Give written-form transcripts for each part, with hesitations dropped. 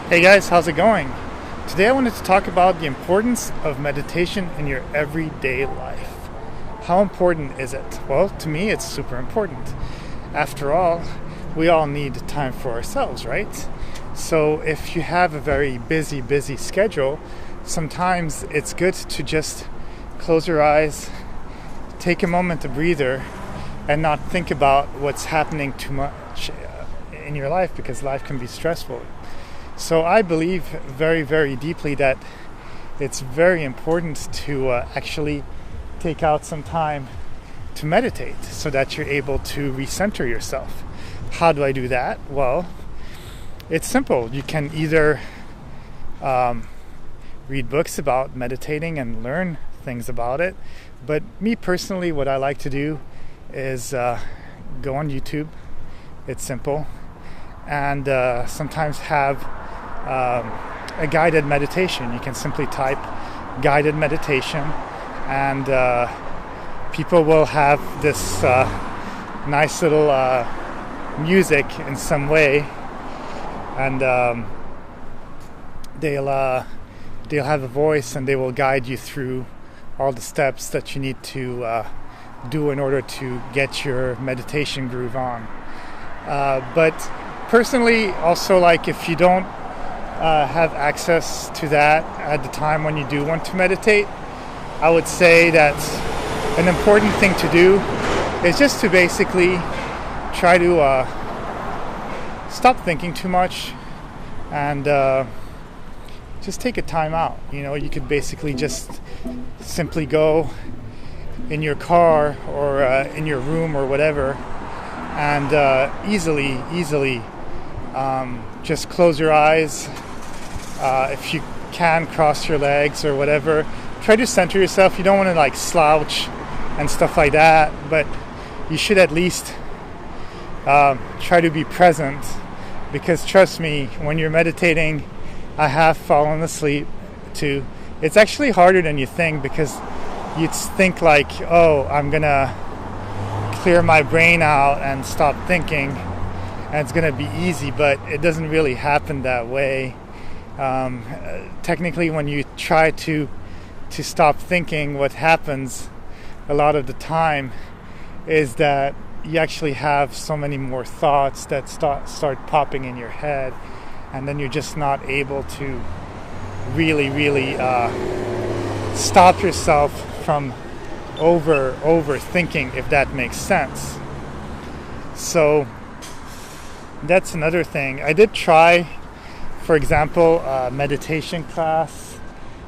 Hey guys, how's it going? Today I wanted to talk about the importance of meditation in your everyday life. How important is it? Well, to me, it's super important. After all, we all need time for ourselves, right? So if you have a very busy schedule, sometimes it's good to just close your eyes, take a moment to breather, and not think about what's happening too much in your life, because life can be stressful. So I believe very deeply that it's very important to actually take out some time to meditate so that you're able to recenter yourself. How do I do that? Well, it's simple. You can either read books about meditating and learn things about it. But me personally, what I like to do is go on YouTube. It's simple. And sometimes have a guided meditation. You can simply type guided meditation, and people will have this nice little music in some way, and they'll have a voice, and they will guide you through all the steps that you need to do in order to get your meditation groove on. But personally, also, like, if you don't have access to that at the time when you do want to meditate, I would say that an important thing to do is just to basically try to stop thinking too much and just take a time out. You know, you could basically just simply go in your car or in your room or whatever, and easily just close your eyes. If you can, cross your legs or whatever. Try to center yourself. You don't want to like slouch and stuff like that, but you should at least try to be present, because trust me, when you're meditating, I have fallen asleep too. It's actually harder than you think, because you'd think like, oh, I'm gonna clear my brain out and stop thinking and it's gonna be easy, but it doesn't really happen that way. Technically, when you try to stop thinking, what happens a lot of the time is that you actually have so many more thoughts that start popping in your head, and then you're just not able to really stop yourself from overthinking, if that makes sense. So that's another thing. I did try, for example, a meditation class,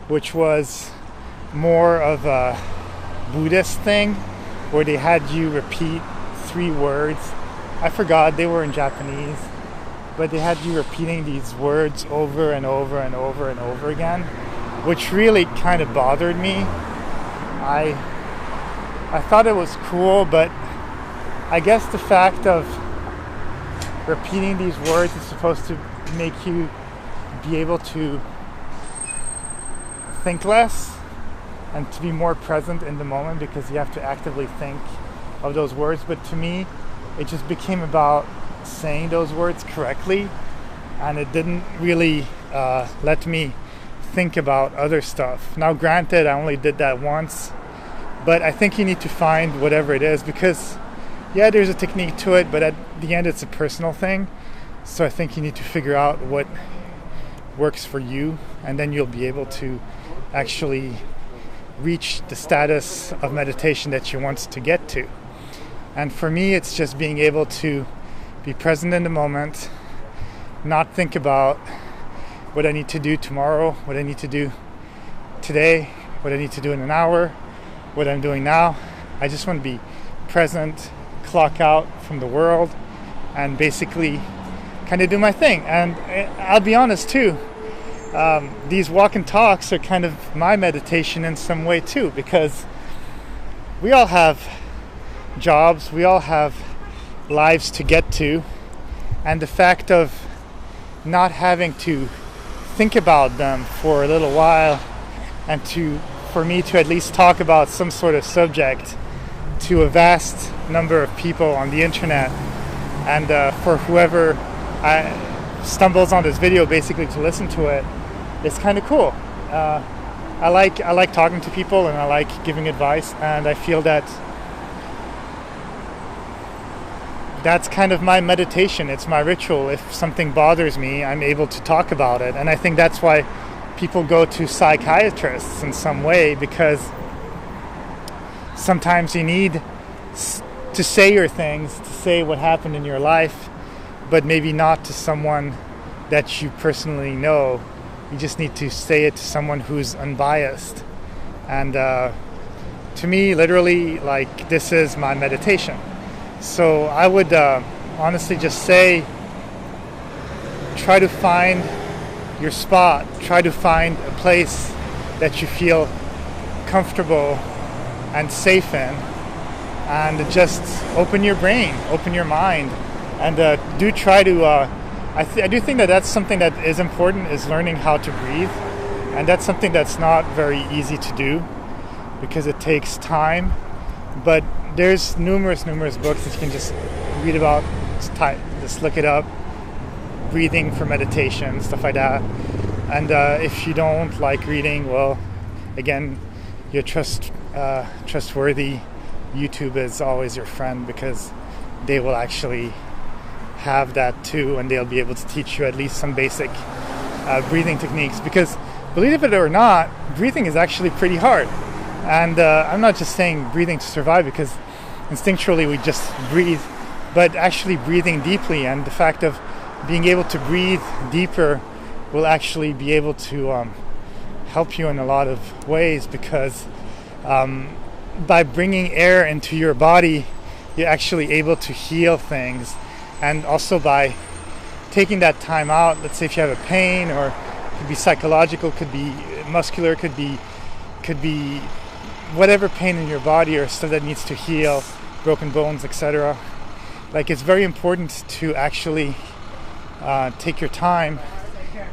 which was more of a Buddhist thing, where they had you repeat 3 words. I forgot, they were in Japanese, but they had you repeating these words over and over again, which really kind of bothered me. I thought it was cool, but I guess the fact of repeating these words is supposed to make you be able to think less and to be more present in the moment, because you have to actively think of those words. But to me, it just became about saying those words correctly, and it didn't really let me think about other stuff. Now granted, I only did that once, but I think you need to find whatever it is, because yeah, there's a technique to it, but at the end it's a personal thing. So I think you need to figure out what works for you, and then you'll be able to actually reach the status of meditation that you want to get to. And for me, it's just being able to be present in the moment, not think about what I need to do tomorrow, what I need to do today, what I need to do in an hour, what I'm doing now. I just want to be present, clock out from the world, and basically kind of do my thing. And I'll be honest too, these walk and talks are kind of my meditation in some way too, because we all have jobs, we all have lives to get to, and the fact of not having to think about them for a little while, and for me to at least talk about some sort of subject to a vast number of people on the internet, and for whoever stumbles on this video basically to listen to it, it's kind of cool. I like talking to people, and I like giving advice, and I feel that that's kind of my meditation. It's my ritual. If something bothers me, I'm able to talk about it. And I think that's why people go to psychiatrists in some way, because sometimes you need to say your things, to say what happened in your life, but maybe not to someone that you personally know. You just need to say it to someone who's unbiased. And to me, literally, like, this is my meditation. So I would honestly just say, try to find your spot. Try to find a place that you feel comfortable and safe in, and just open your brain, open your mind, and do try to I do think that that's something that is important, is learning how to breathe. And that's something that's not very easy to do because it takes time. But there's numerous books that you can just read about, just look it up, breathing for meditation, stuff like that. And if you don't like reading, well, again, you're trustworthy. YouTube is always your friend, because they will actually have that too, and they'll be able to teach you at least some basic breathing techniques, because believe it or not, breathing is actually pretty hard. And I'm not just saying breathing to survive, because instinctually we just breathe, but actually breathing deeply, and the fact of being able to breathe deeper will actually be able to help you in a lot of ways, because by bringing air into your body, you're actually able to heal things. And also by taking that time out, let's say if you have a pain, or it could be psychological, could be muscular, could be whatever pain in your body or stuff that needs to heal, broken bones, etc. Like, it's very important to actually take your time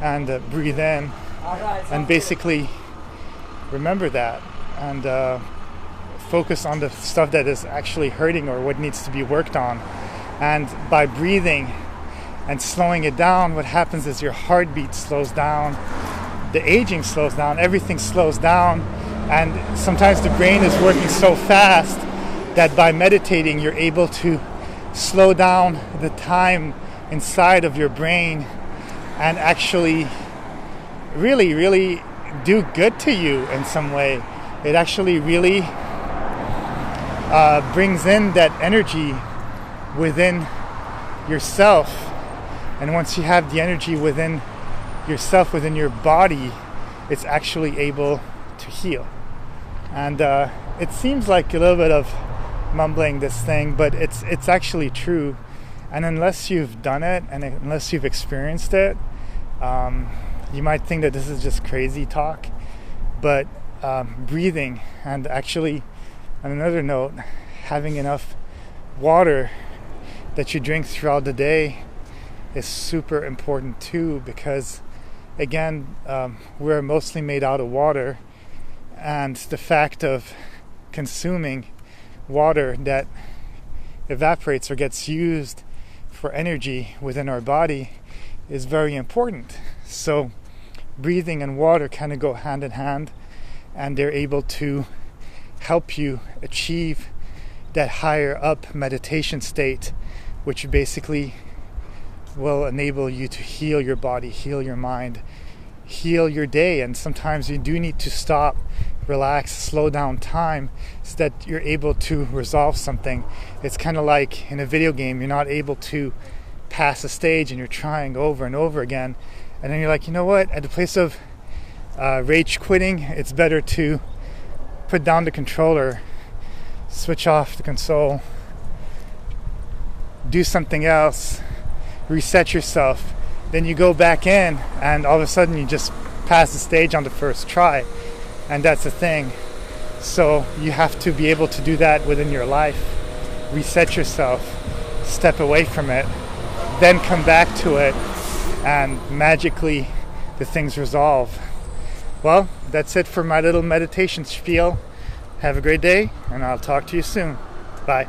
and breathe in, and basically remember that, and focus on the stuff that is actually hurting or what needs to be worked on. And by breathing and slowing it down, what happens is your heartbeat slows down, the aging slows down, everything slows down. And sometimes the brain is working so fast that by meditating, you're able to slow down the time inside of your brain and actually really do good to you in some way. It actually really brings in that energy within yourself. And once you have the energy within yourself, within your body, it's actually able to heal. And it seems like a little bit of mumbling, this thing, but it's actually true. And unless you've done it, and unless you've experienced it, you might think that this is just crazy talk. But breathing, and actually, on another note, having enough water that you drink throughout the day is super important too, because again, we're mostly made out of water, and the fact of consuming water that evaporates or gets used for energy within our body is very important. So breathing and water kind of go hand in hand, and they're able to help you achieve that higher up meditation state, which basically will enable you to heal your body, heal your mind, heal your day. And sometimes you do need to stop, relax, slow down time so that you're able to resolve something. It's kind of like in a video game, you're not able to pass a stage and you're trying over and over again. And then you're like, you know what? At the place of rage quitting, it's better to put down the controller, switch off the console, do something else, reset yourself. Then you go back in, and all of a sudden you just pass the stage on the first try. And that's the thing. So you have to be able to do that within your life. Reset yourself, step away from it, then come back to it, and magically the things resolve. Well, that's it for my little meditation spiel. Have a great day, and I'll talk to you soon. Bye.